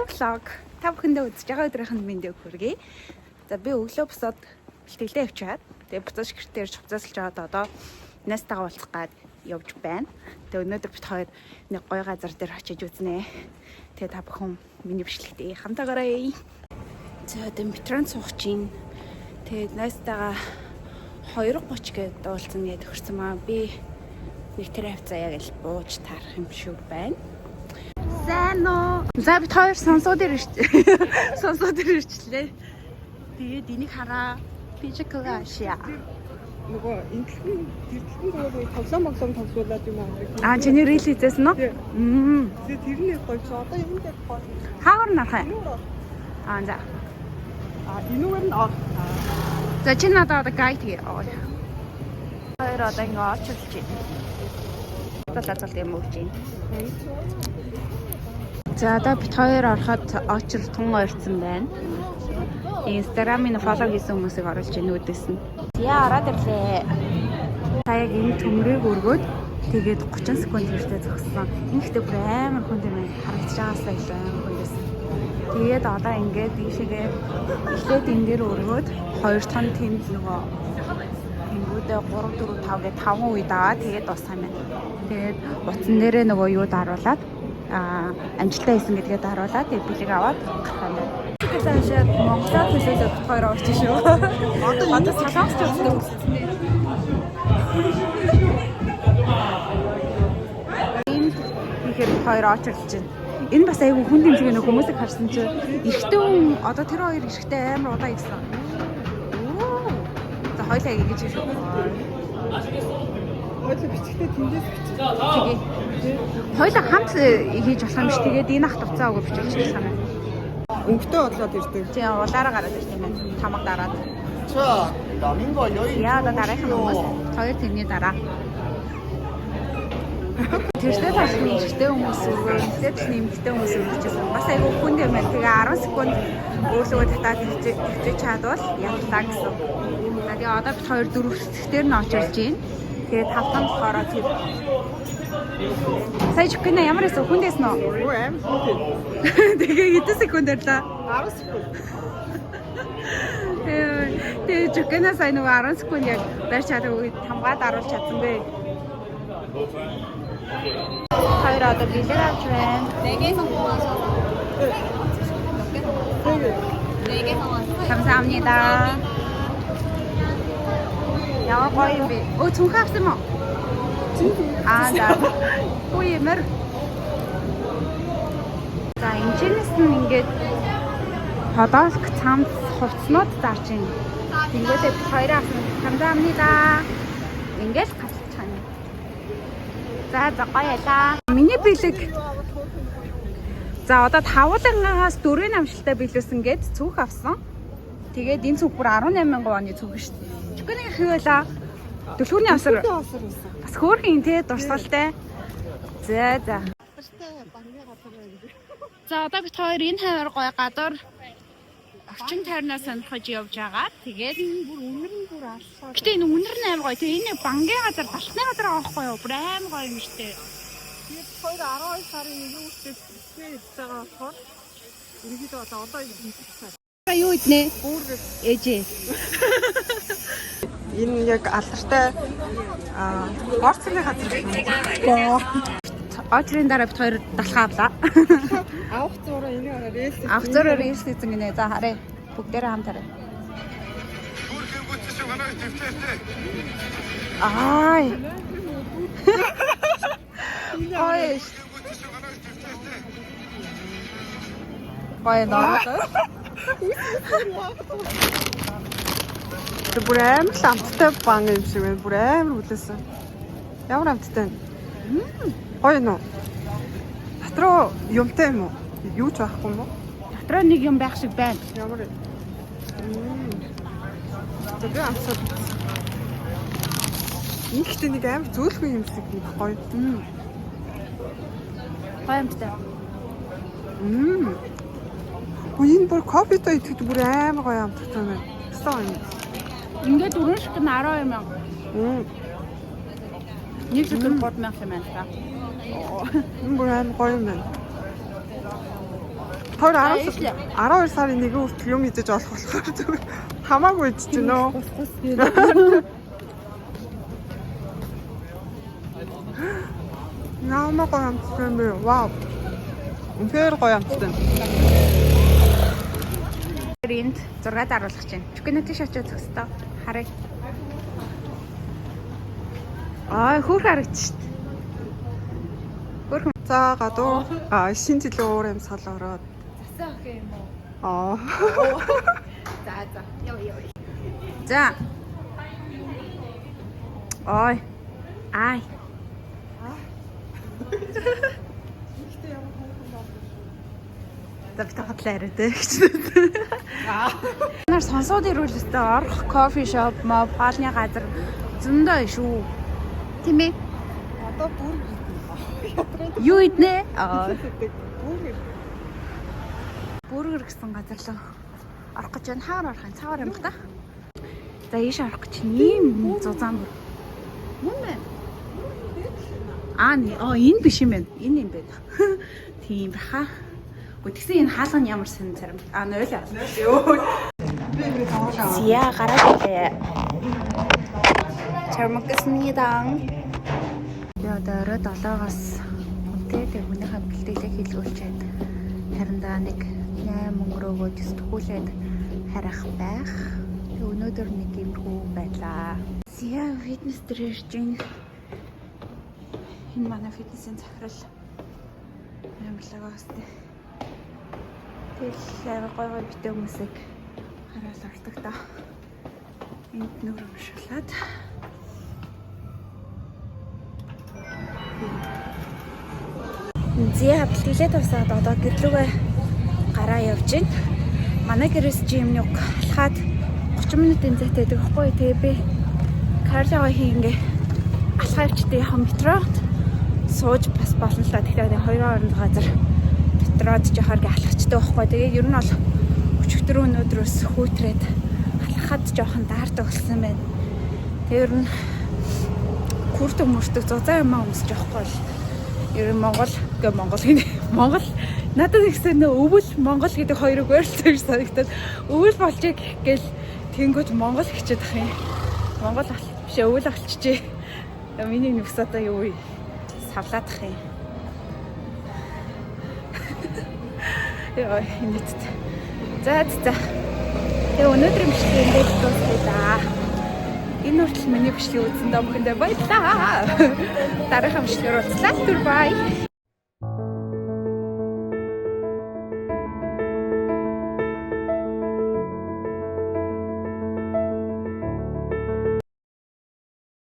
vlog. Та бүхэндээ үзэж байгаа өдрийнх нь мэндийг хүргэе. За би өглөө босоод бэлтгэлээ авчиад тэгээ буцаж гэртээр хувцаслж аваад одоо найстайгаа уулзах гээд явж байна. Тэгээ өнөөдөр бит хоёр нэг гоё газар дээр очиж үзнэ. Тэгээ та бүхэн миний бичлэгтээ хамтаагаарай. За одоо метрон суух чинь. Тэгээ найстайгаа 2:30 гээд уулзна гэж төгссөн маа. Би нэг тэр хавцаа яг л бууж таарах юм шиг байна. Зано. За бит хоёр сонсоод ирчлээ. Тэгээд энийг хараа. Physical ашиа. Нөгөө инглихэн тэрдэлхэн тоглоом тоглуулад юм аа. Аа чиний рил хийсэн нь? Тэгээ тэрний гоё ч одоо юм дээр гоё. Хаагаар нарах юм? Аа за. Энүүгээр нь За чи надад одоо гайд хий. Хоёр одоо ингэ очилж байна. Талаацалт юм өгч байна. За одоо бит хоёр ороход очил тун ойрцсон байна. Инстаграмын фоллоу хийсэн хүмүүсийг оруулж ийнүүдээс нь. Яа ороод ирлээ. Та яг энэ төмрийг өргөөд тэгээд 30 секунд хэрэгтэй зогссон. Ингэхдээ бүр амар хүн юм харагдаж байгаасаа илүү амар хүн байсан. Тэгээд одоо ингээд ийшээгээ эхлээд энэ дээр өргөөд хоёр тон тэнд нөгөө тэнгүүдээ 3 4 5 гэ 5 үед аваа тэгээд дууссан байна. Тэгээд утсан дээрээ нөгөө юу даруулаад амжилттай хийсэн гэдгээ даруулаад тэгээд билег аваад гарсан байна. Таашаад Монголд хэлээд хоёр орч шүү. Одоо салаалч үзсэн үстэй. Тэгэхээр хоёр очрлж байна. Энэ бас айгүй хүн дэмжиг нэг хүмүүсийг харсан чинь эрэгтэй хүн одоо тэр хоёр эрэгтэй амар удаа ирсэн. За хоёлаа ингэж шүү. Хоёлаа бичгтээ тэндээс бичиж. Тэгээ. Хоёлаа хамт хийж болох юм биш. Тэгээд энэ ах тавцаа өгөө бичиж болох юм байна. Өнгөтэй бодлоод ирдэг. Тийм улаараа гараад ирсэн юм байна. Тамаг дараад. Яа да дараахан хүмүүс хоёр тэрний дараа. Тэрсээ ташны ихтэй хүмүүс өгөө, тэтэл нэмэгтэй хүмүүс өгчихсэн. Бас айгүй хүнд юм байна. Тэгээ 10 секунд өөрлөгөө татаад ирчих чадвал яллаа гэсэн. Тэгээ одоо бит 2 4 хэсгээр нь очирж байна. Тэгээ 5 танд болохоор тэр сая чүкнэ ямар эсвэл хүндээс нөө? Оо аим хүн. Тэгээ хэдэн секунд байлаа? 10 секунд. Тэгээ чүкнэ сая нөгөө 10 секунд яг барьж чадаг үед хамгаад аруулж чадсангүй. Хоёр одоо билег авч байна. 4개 성공하셔서. 4개 성공하셨어요. 감사합니다. Яа гоё юм бэ? Өө цүнх авсан юм уу? За. Үй мэр. За энэчнээс нь ингээд подолк цамц хувцснууд зарж байна. Тэнгүүдээ хоёр авсан. 감사합니다. Ингээд хавчих чана. За гоё ялаа. Миний билег. За одоо 5,000-аас 4 амжилттай биелүүлсэн гээд цүнх авсан. Тэгээд энэ цүнх бүр 18,000 оны цүнх шүү дээ. Чүкэний хөвөлаа. Түлхүүрний авсар. Бас хөөрхөн тий дурсгалтай. За. За одоо бит хоёр энэ хавар гоё гадар орчин тайрнаас сонирхож явж байгаа. Тэгээд Бүр үнэр нь бүр аллаа. гэтээ энэ үнэр нь амар гоё. Тэгээ энэ бангийн газар, талтны газар авахгүй юу? Бүр амар гоё юм штэ. Тэгээд хоёр 12 сарын 1-ний үстэй хийж байгаа болохоор ерөнхийдөө одоо энэ Юу иднэ? бүр Ээжээ. энэ яг алдартай орцны газар гоо. Очрын дараа бит хоёр далхаа авлаа. Авах зураа энийг рейс. Авах зураар рейс хийсэн гинэ. За харъя. Бүгдээрээ хамт харъя. Ай. Ой. Ой наа. Бүр амар амттай бан юм шиг байна. Бүр амар хүлээсэн. Ямар амттай вэ? Гоё нөө. Дотроо юмтай юм уу? Юу ч байхгүй юм уу? Дотроо нэг юм байх шиг байна. Ямар вэ? Тэгээ амсаад. Ихтэй нэг амар зөөлхөн юм шиг гоё. Гоё юмтай. Энэ бүр кофетой идэхэд бүр амар гоё амттай байна. Стон. Ингээд өрөө шиг нь 12,000. Нэг шиг 3,000 юм байна. Энэ бүр амар гоё юм байна. Төр 12 сарын 1 хүртэл юм идэж олох болохоор зүгээр хамаагүй идэж гинөө. Намаа гоё амтсан бэ. Вау. Үнээр гоё амтсан. Энд 6 даруулах чинь. Чүкэнэтэ шачаад зөстөө. Харъя. Хөөх харагч шүү дээ. За гадуу шин жилийн уур амьсгал ороод. Засаа ах юм уу? За. Яа. За. Ой. Ай. Тавтахлаарэ гэж. Нар сонсоод ирвэл өстой орох кофе шоп маа палны газар зөндөө шүү. Тийм ээ. Одоо бүр Юу иднэ? Бүргэр гэсэн газар л орох гэж байна. Хаагаар орох юм? Цаагаар юм ба та. За ийш орох гэж ийм зузаан бүр. Мөн мэ? Энэ биш юм байна. Энэ юм байна. Тийм баха. Тэгсэн энэ хаалганы ямар сэн царам. Нойлоо. Зя гараад ирлээ. Чармагсныдан. Одоо орой 7-оос үнэтэй хүнийхээ бэлтгэлээ хийлгүүлчихэд хариндаа нэг 8 өрөөгөө төгүүлээд харах байх. Өнөөдөр нэг иймэрхүү байлаа. Зя фитнес дээр ирж байна. Энэ манай фитнесийн захирал амарлага бастай. Тэгэл гоё битээ хүмүүсийг хараад ордог та. Энд нөр өмшүүлээд Зя бэлтгэлээ тусаад одоо гэрлүүгээ гараа явж байна. Манай гэрээс жимний алхаад 30 минутын зайтай байдаг хгүй. Тэгээ би кардио хийнгээ алхаа явчихдээ яхаа метрод сууж бас болно л да. Тэгэхээр хоёрын хооронд газар метрод жохоор алхачтай байхгүй. Тэгээ ер нь бол өчигдөр өнөөдрөөс хүүтрээд алхахад жоохон даардаг болсон байна. Тэгээ ер нь хүрдэг мөрдөг зузаан юм өмсөж явахгүй л. Ер нь Монгол надад ихсэн өвөл Монгол гэдэг хоёрыг ойрлцож санагдаад өвөл болжээ гэх гээл тэнгуүж Монгол хичээд ах юм. Монгол биш өвөл болчихжээ. Миний нүкс одоо юу вэ? Савлаад ах юм. Яа, хинэт. За. Тэгээ өнөөдрийн бичлэг ингээд дууслаа. Энэ хүртэл миний бичлэг үзсэндээ бүхэндээ баярлалаа. Дараагийн бичлэгээр уулзлаа. Түр бай.